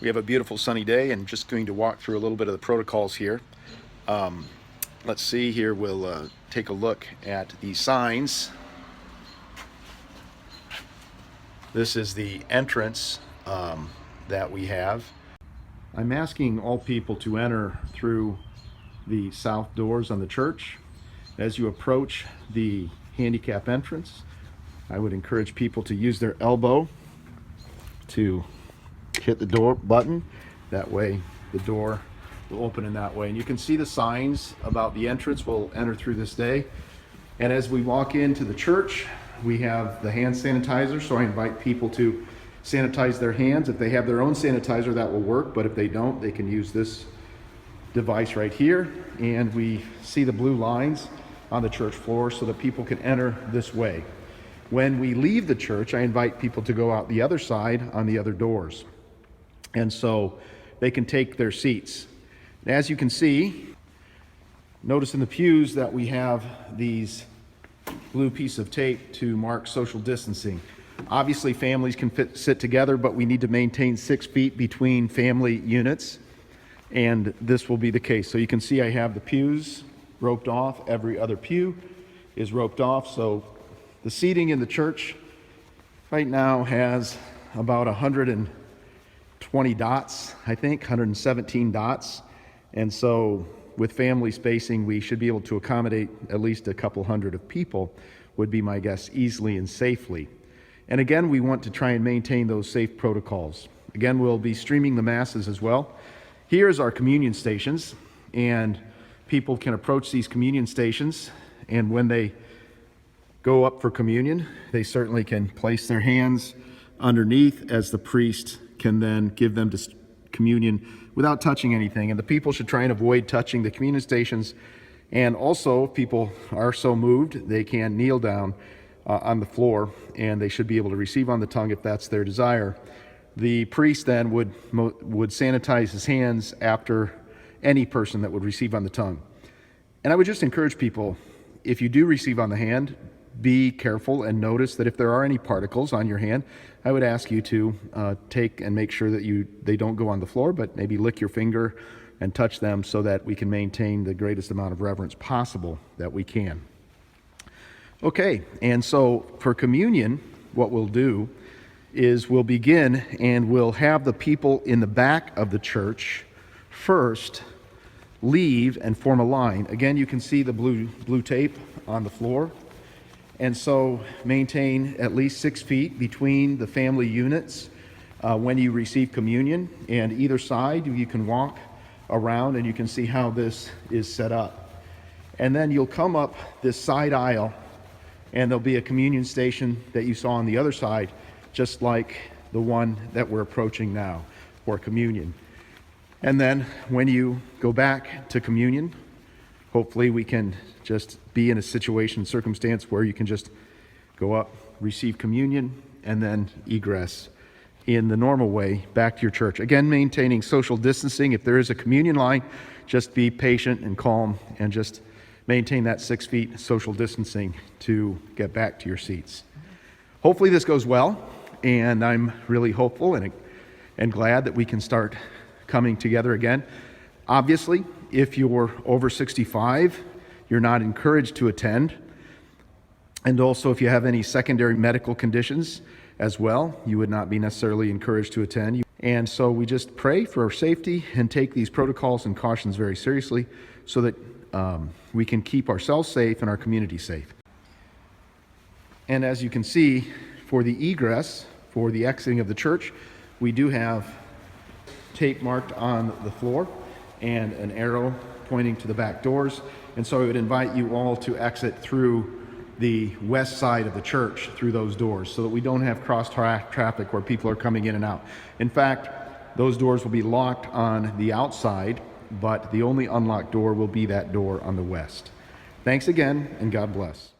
We have a beautiful sunny day and just going to walk through a little bit of the protocols here. Let's see here, we'll take a look at the signs. This is the entrance that we have. I'm asking all people to enter through the south doors on the church. As you approach the handicap entrance, I would encourage people to use their elbow to hit the door button. That way the door will open in that way. And you can see the signs about the entrance. We'll enter through this day. And as we walk into the church, we have the hand sanitizer. So I invite people to sanitize their hands. If they have their own sanitizer, that will work. But if they don't, they can use this device right here. And we see the blue lines on the church floor so that people can enter this way. When we leave the church, I invite people to go out the other side on the other doors. And so they can take their seats. And as you can see, notice in the pews that we have these blue piece of tape to mark social distancing. Obviously, families can sit together, but we need to maintain 6 feet between family units, and this will be the case. So you can see I have the pews roped off. Every other pew is roped off. So the seating in the church right now has about 120 dots, I think, 117 dots. And so with family spacing, we should be able to accommodate at least a couple hundred of people, would be my guess, easily and safely. And again, we want to try and maintain those safe protocols. Again, we'll be streaming the masses as well. Here's our communion stations, and people can approach these communion stations, and when they go up for communion, they certainly can place their hands underneath as the priest can then give them to communion without touching anything. And the people should try and avoid touching the communion stations. And also, if people are so moved, they can kneel down on the floor, and they should be able to receive on the tongue if that's their desire. The priest then would sanitize his hands after any person that would receive on the tongue. And I would just encourage people, if you do receive on the hand, be careful and notice that if there are any particles on your hand, I would ask you to take and make sure that they don't go on the floor, but maybe lick your finger and touch them so that we can maintain the greatest amount of reverence possible that we can. Okay, and so for communion, what we'll do is we'll begin and we'll have the people in the back of the church first leave and form a line. Again, you can see the blue tape on the floor. And so maintain at least 6 feet between the family units when you receive communion. And either side, you can walk around and you can see how this is set up. And then you'll come up this side aisle, and there'll be a communion station that you saw on the other side, just like the one that we're approaching now for communion. And then when you go back to communion, hopefully we can just be in a circumstance where you can just go up, receive communion, and then egress in the normal way back to your church. Again, maintaining social distancing. If there is a communion line, just be patient and calm and just maintain that 6 feet social distancing to get back to your seats. Hopefully this goes well, and I'm really hopeful and glad that we can start coming together again. Obviously, if you're over 65, you're not encouraged to attend. And also, if you have any secondary medical conditions as well, you would not be necessarily encouraged to attend. And so we just pray for our safety and take these protocols and cautions very seriously so that we can keep ourselves safe and our community safe. And as you can see, for the egress, for the exiting of the church, we do have tape marked on the floor and an arrow pointing to the back doors. And so I would invite you all to exit through the west side of the church through those doors so that we don't have cross traffic where people are coming in and out. In fact, those doors will be locked on the outside, but the only unlocked door will be that door on the west. Thanks again, and God bless.